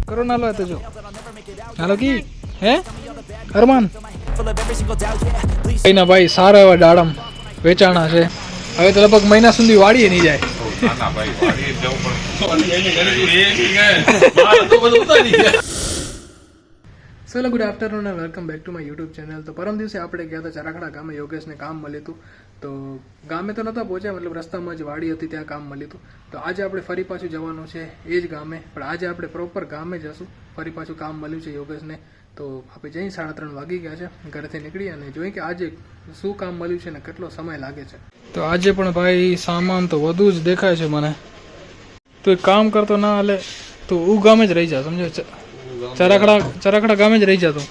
करो ना लो तो जो नालो की है अरमान ना भाई सारा एवा डाळम वेचाणा छे હવે તો લગભગ મહિના સુધી વાડીએ નહીં જાય ના ભાઈ વાડીએ જવું પડે ચલો good afternoon and welcome back to my YouTube channel. તો પરમ દિવસે આપણે ગયા હતા ચરાખડા ગામે, યોગેશને કામ મળ્યું હતું। તો ગામે તો નહોતા પહોંચ્યા, મતલબ રસ્તામાં જ વાડી હતી ત્યાં કામ મળ્યું હતું। તો આજે આપણે ફરી પાછું જવાનું છે એ જ ગામે, પણ આજે આપણે પ્રોપર ગામે જશું। ફરી પાછું કામ મળ્યું છે યોગેશને, તો આપણે જઈ 3:30 વાગી ગયા છે ઘરેથી નીકળી, અને જોઈએ કે આજે શું કામ મળ્યું છે ને કેટલો સમય લાગે છે। તો આજે પણ ભાઈ સામાન તો વધુ જ દેખાય છે મને। તો એક કામ કરતો ના હાલે તો હું ગામે જ રહી જા, સમજો ચરાખડા ગામે જ રહી જતો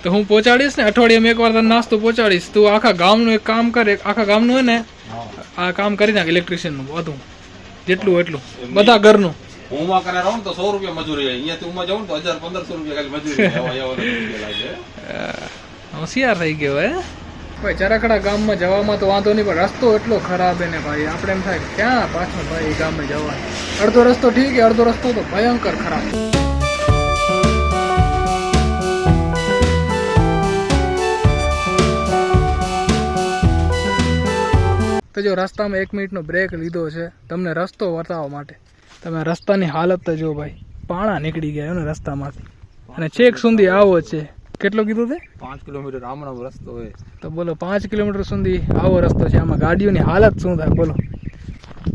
તો હું પહોંચાડીશ ને અઠવાડિયામાં એકવાર તને નાસ્તો પહોંચાડીશ। તું આખા ગામનું એક કામ કરે, આખા ગામનું હોય ને આ કામ કરી નાખ, ઇલેક્ટ્રિશિયન નું બધું જેટલું એટલું બધા ઘરનું। ઉમા કરે રહું તો 100 રૂપિયા મજૂરી, અહીંયાથી ઉમા જાઉં તો 1000-1500 રૂપિયા ખાલી મજૂરી। હોશિયાર થઈ ગયો હે ભાઈ। ચરાખડા ગામમાં જવામાં તો વાંધો નહીં, પણ રસ્તો એટલો ખરાબ હે ને ભાઈ, આપણે એમ થાય ક્યાં પાછું ભાઈ ગામે જવા। અડધો રસ્તો ઠીક છે, અડધો રસ્તો તો ભયંકર ખરાબ। તો જો રસ્તામાં 1 મિનિટનો બ્રેક લીધો છે તમને રસ્તો બતાવવા માટે। તમે રસ્તાની હાલત તો જો ભાઈ, પાણા નીકળી ગયા ને રસ્તામાંથી, અને છેક સુધી આવો છે। કેટલો કીધું તે 5 કિલોમીટર આમનો રસ્તો હોય, તો બોલો 5 કિલોમીટર સુધી આવો રસ્તો છે। આમાં ગાડીઓની હાલત શું થાય બોલો।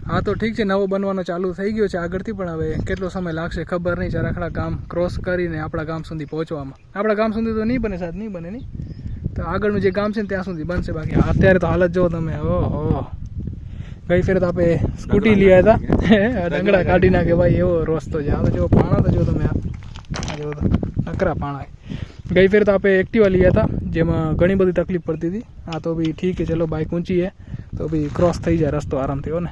હા તો ઠીક છે, નવો બનવાનો ચાલુ થઈ ગયો છે આગળથી, પણ હવે કેટલો સમય લાગશે ખબર નહીં। ચરાખડા ગામ ક્રોસ કરીને આપણા ગામ સુધી પહોંચવામાં, આપણા ગામ સુધી તો નહીં બને, સાહેબ નહીં બને નહીં, તો આગળનું જે ગામ છે ને ત્યાં સુધી બનશે। બાકી અત્યારે તો હાલત જો તમે, ઓહો ગઈ ફેર તો આપણે સ્કૂટી લઈ આવ્યા હતા, ડંગડા કાઢી નાખે ભાઈ, એવો રસ્તો છે। આ તો જો પાણા તો જો તમે, આ જો તો નકરા પાણા। ગઈ ફેર તો આપણે એક્ટિવા લઈ હતા જેમાં ઘણી બધી તકલીફ પડતી હતી। આ તો બી ઠીક છે, ચલો બાઇક ઊંચી છે તો બી ક્રોસ થઈ જાય રસ્તો આરામથી હો ને।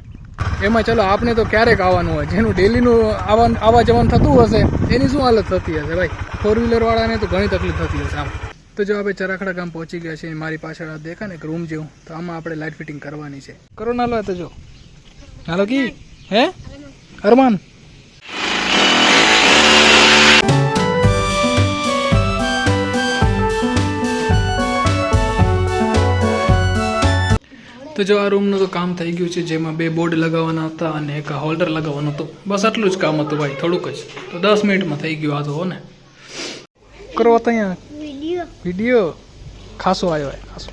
એમાં ચલો આપણે તો ક્યારેક આવવાનું હોય, જેનું ડેલીનું આવવા જવાનું થતું હશે એની શું હાલત થતી હશે ભાઈ। 4-વ્હીલરવાળાને તો ઘણી તકલીફ થતી હશે આમ। તો જો આપણે ચરાખડા ગામ પહોંચી ગયા છે, મારી પાછળ દેખાય ને એક રૂમ જેવું, તો આમાં આપણે લાઇટ ફિટિંગ કરવાની છે। કરો ના લો તો જો નાલો કી હે અરમાન। તો જો આ રૂમનું તો કામ થઈ ગયું છે, જેમાં 2 બોર્ડ લગાવવાના હતા અને એક હોલ્ડર લગાવવાનું હતું, બસ આટલું જ કામ હતું ભાઈ, થોડુંક જ। તો 10 મિનિટમાં થઈ ગયું આ તો હો ને। કરો તો અહીંયા વિડીયો ખાસો આવ્યો હોય ખાસો,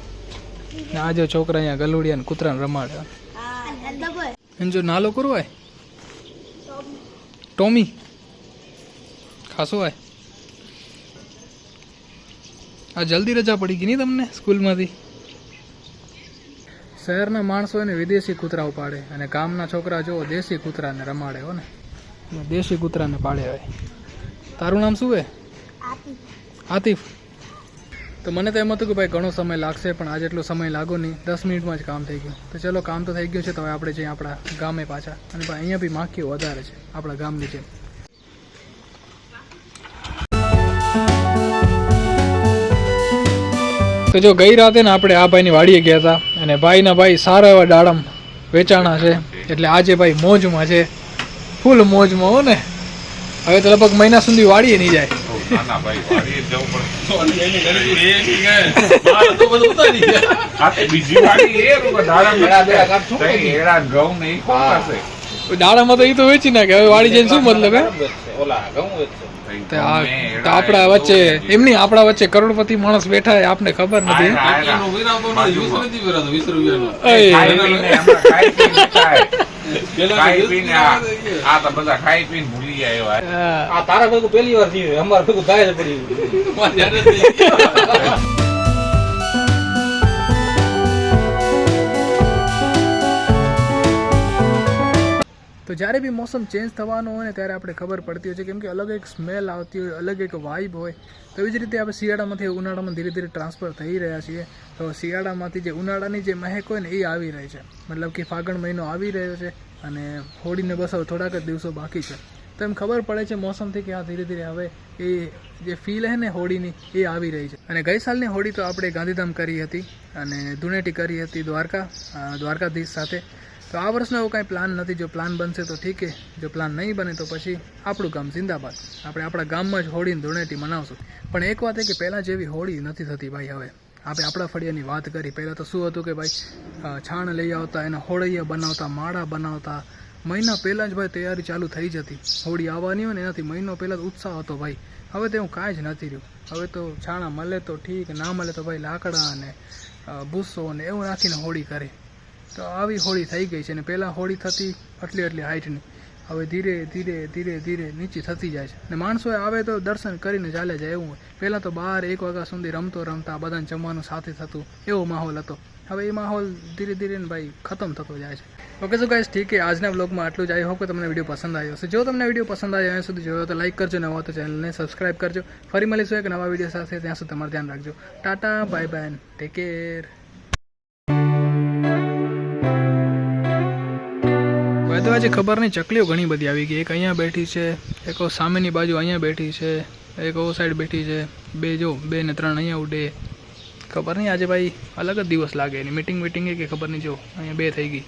ને આ જો છોકરા અહીંયા ગલુડિયા ને કૂતરાને રમાડે, એને જો નાલો કરવો હોય ટોમી ખાસો હોય। આ જલ્દી રજા પડી ગઈ નહીં તમને સ્કૂલમાંથી। શહેરના માણસો એને વિદેશી કૂતરાઓ પાડે, અને ગામના છોકરા જો દેશી કૂતરાને રમાડે હો ને, દેશી કૂતરાને પાડે હોય। તારું નામ શું હે? આતિફ। તો મને તો એમ હતું કે ભાઈ ઘણો સમય લાગશે, પણ આજે એટલો સમય લાગો નહીં, 10 મિનિટમાં જ કામ થઈ ગયું। તો ચલો કામ તો થઈ ગયું છે, તો હવે આપણે જઈએ આપણા ગામે પાછા। અને ભાઈ અહીંયા બી માખીઓ વધારે છે આપણા ગામની જેમ। તો જો ગઈ રાતે ને આપણે આ ભાઈની વાડીએ ગયા હતા, અને ભાઈના ભાઈ સારા એવા દાડમ વેચાણા છે, એટલે આજે ભાઈ મોજમાં છે, ફૂલ મોજમાં હો ને। હવે તો લગભગ મહિના સુધી વાડીએ નહીં જાય। દાડામાં તો એ તો વેચી નાખે, હવે વાડી જઈને શું મતલબ હે। આપણા વચ્ચે એમની આપણા વચ્ચે કરોડપતિ માણસ બેઠા હોય, આપને ખબર નથી। તારા ભેગું પહેલી વાર થયું, અમારા ભેગું થાય પડી। તો જ્યારે બી મોસમ ચેન્જ થવાનો હોય ને ત્યારે આપણે ખબર પડતી હોય છે, કેમ કે અલગ એક સ્મેલ આવતી હોય, અલગ એક વાઇબ હોય। તો એવી જ રીતે આપણે શિયાળામાંથી ઉનાળામાં ધીરે ધીરે ટ્રાન્સફર થઈ રહ્યા છીએ। તો શિયાળામાંથી જે ઉનાળાની જે મહેક હોય ને એ આવી રહી છે, મતલબ કે ફાગણ મહિનો આવી રહ્યો છે, અને હોળીને બસ હવે થોડાક જ દિવસો બાકી છે। તો એમ ખબર પડે છે મોસમથી કે આ ધીરે ધીરે હવે એ જે ફીલ હે ને હોળીની એ આવી રહી છે। અને ગઈ સાલની હોળી તો આપણે ગાંધીધામ કરી હતી, અને ધૂળેટી કરી હતી દ્વારકાધીશ સાથે। તો આ વર્ષનો એવો કાંઈ પ્લાન નથી. જો પ્લાન બનશે તો ઠીક છે, જો પ્લાન નહીં બને તો પછી આપણું ગામ જિંદાબાદ. આપણે આપણા ગામમાં જ હોળીની ધૂળેટી મનાવશું. પણ એક વાત એ કે પહેલાં જેવી હોળી નથી થતી ભાઈ. હવે આપણે આપણા ફળિયાની વાત કરી. પહેલાં તો શું હતું કે ભાઈ છાણ લઈ આવતા, એના હોળૈયા બનાવતા, માળા બનાવતા. મહિના પહેલાં જ ભાઈ તૈયારી ચાલુ થઈ જતી. હોળી આવવાની હોય ને એનાથી મહિનો પહેલાં જ ઉત્સાહ હતો ભાઈ. હવે તો એવું કાંઈ જ નથી રહ્યું. હવે તો છાણા મળે તો ઠીક, ના મળે તો ભાઈ લાકડા અને ભૂસો ને એવું નાખીને હોળી કરે. તો આવી હોળી થઈ ગઈ છે. ને પહેલાં હોળી થતી આટલી હાઈટની, હવે ધીરે ધીરે ધીરે ધીરે નીચી થતી જાય છે. ને માણસો આવે તો દર્શન કરીને ચાલે જાય એવું હોય. પહેલાં તો 12-1 વાગ્યા સુધી રમતા બધાને જમવાનું સાથે થતું, એવો માહોલ હતો. હવે એ માહોલ ધીરે ધીરે ને ભાઈ ખતમ થતો જાય છે. ઓકે સો ગાઈસ, ઠીક છે, આજના બ્લોગમાં આટલું જ. આઈ હોપ કે તમને વિડીયો પસંદ આવ્યો હશે. જો તમને વિડીયો પસંદ આવ્યો અહીંયા સુધી જોયો તો લાઈક કરજો, નવા તો ચેનલને સબસ્ક્રાઈબ કરજો. ફરી મળીશું એક નવા વિડીયો સાથે. ત્યાં સુધી તમારું ધ્યાન રાખજો. Tata, bye bye, take care. આજે ખબર નહીં, ચકલીઓ ઘણી બધી આવી ગઈ. એક અહીંયા બેઠી છે, એક સામેની બાજુ અહીંયા બેઠી છે, એક ઓ સાઈડ બેઠી છે, 2 ને 3 અહીંયા ઉડે. ખબર નહીં આજે ભાઈ અલગ જ દિવસ લાગે. એની મીટિંગ કે ખબર નહીં. જો અહીંયા 2 થઈ ગઈ.